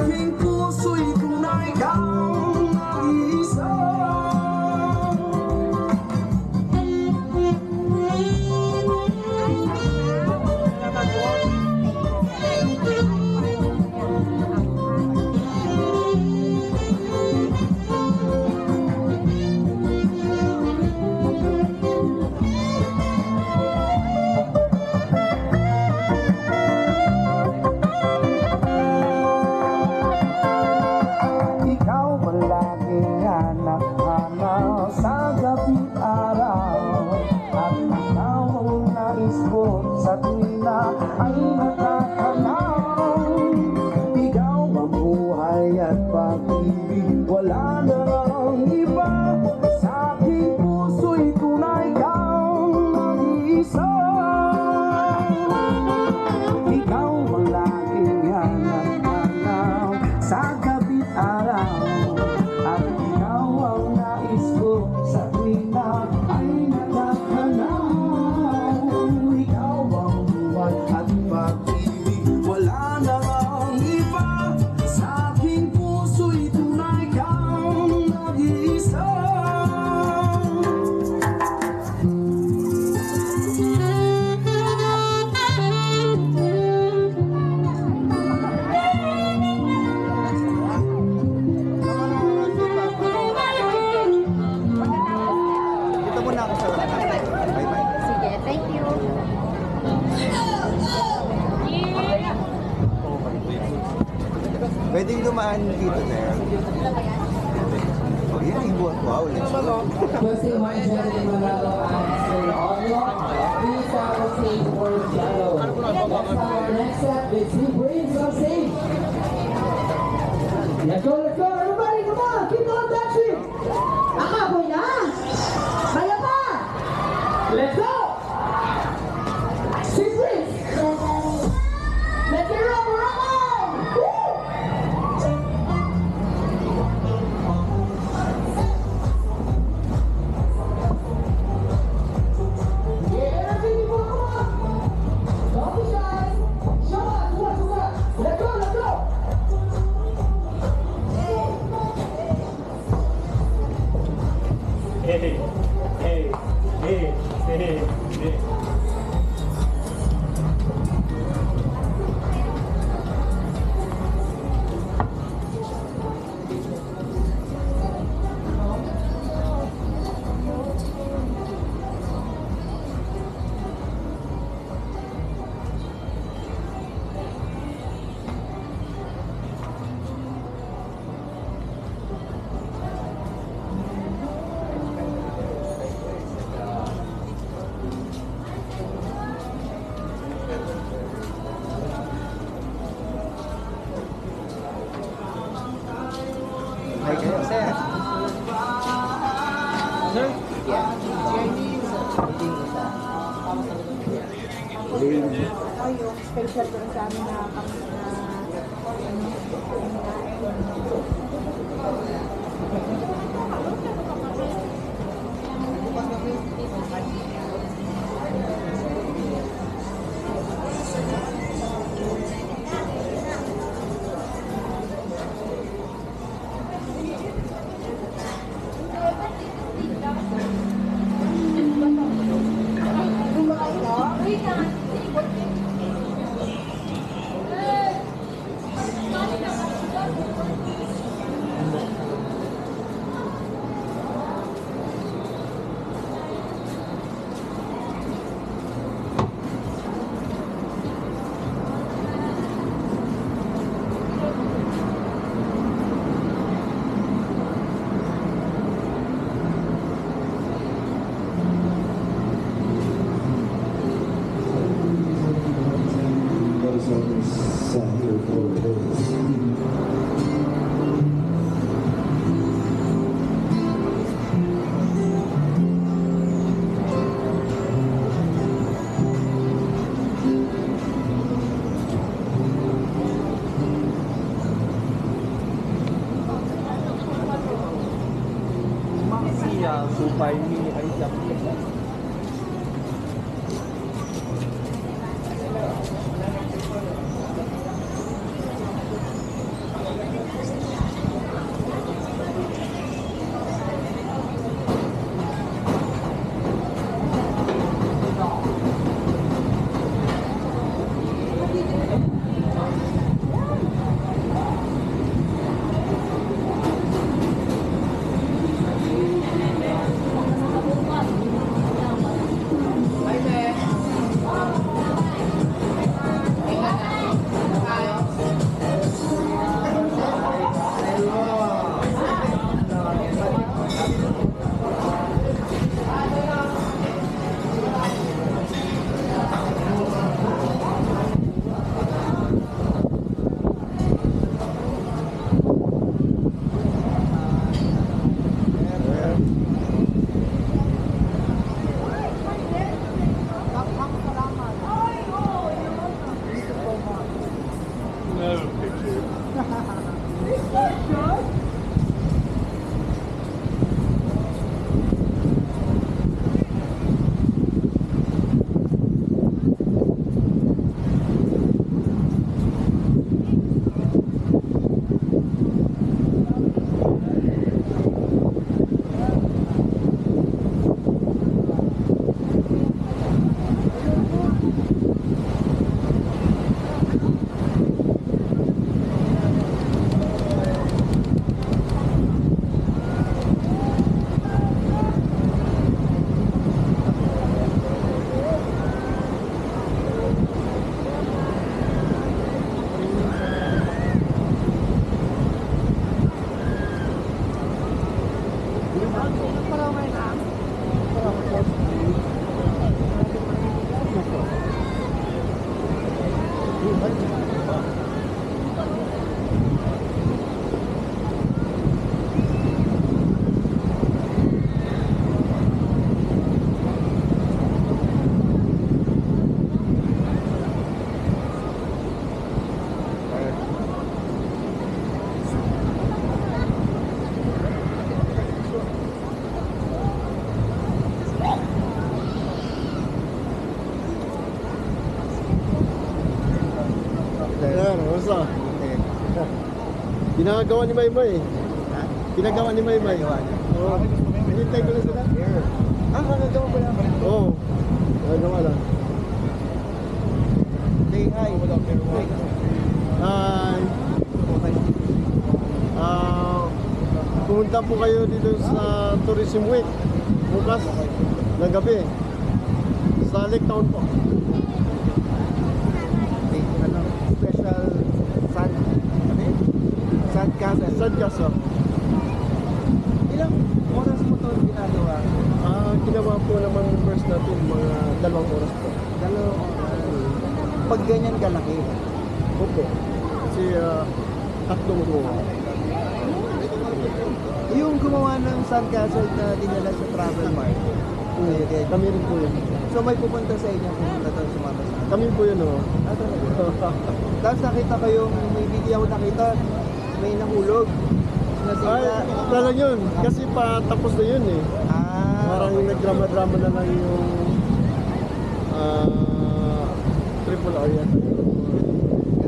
aking puso'y tunay kang nag-iisa. Sa tuwina ay natatanaw, ikaw ang buhay at pag-ibig, wala nang iba. Sa aking puso'y tunay kang nag-iisa. Ikaw ang laging hanap-hanap sa gabi't araw, at ikaw ang nais ko sa tuwina ay natatanaw. At pag-ibig, wala nang iba. Sa aking puso'y tunay kang nag-iisa. Dito muna ako sa wala. Bye-bye. Sige, thank you. Pwedeng dumaan dito, sir. Oh, yun, ibuan ko. Wow, let's go. Pussy Marjorie Manalo answer audio. Please follow stage for shallow. Next step is two brains on stage. Let's go, let's go. Everybody, come on. Keep on dancing. Akaboy na. Kaya pa. Let's go. Six brains. Let's get roll, roll. Woo. Hey, hey, hey, hey, hey. Hi, kayo, sir. Sir? Yeah. Yung special doon sa amin na Supay mini ay jump. have a picture. Ayan, basta. Ginagawa ni Maymay. Ha? Ginagawa ni Maymay. Ginagawa niya. Oo. Hinintay ko lang sila. Here. Ah, magagawa ko lang. Oo. Ginagawa lang. Say hi. Hi. Okay. Pumunta po kayo dito sa Tourism Week. Bukas ng gabi. Sa Lake Town po. Okay, ano, special sun, ano yun? Sandcastle. Sandcastle. Ilang oras mo ito ginagawa? Ginawa po naman first natin mga 2 oras po. Dalawang oras. Pag ganyan kalaki. Opo. Kasi tatlong gumawa. Yung gumawa ng sandcastle na dinala sa travel mart. Kami rin po yun. So may pupunta sa inyo, pupunta doon sumama sa inyo. Kami po yun, oh. Ah, talaga? Tapos nakita ko yung, may video ako nakita, may nahulog. Ay, Nasira. talagang yun. Kasi pa tapos na yun eh. Parang okay. nagdrama-drama na lang yung Triple R yan.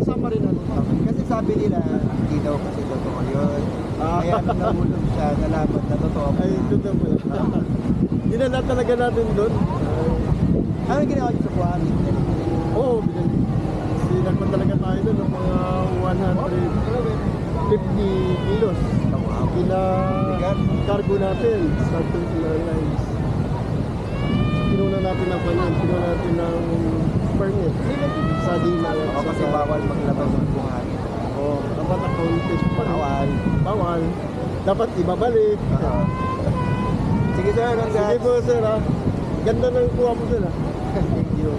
Kasama rin ano. Kasi sabi nila, hindi daw kasi totoo yun. Ah. Kaya nung nahulog siya, nalaman na totoo. Ay, doon na po yun. Dinala talaga natin doon. Ano yung ginawa niyo sa buwan? Oo, sinagpa talaga tayo doon ng mga 150 kilos. Cargo natin sa Philippine Airlines. Pinuna natin ng panyan, pinuna natin ng permit sa DINA. Oo, kasi bawal maglabas ng buhangin. Oo, dapat accounted pa. Bawal. Bawal. Dapat ibabalik. Sige sir, Sige po sir ha. Ganda ng kuha mo sir ha. Thank you.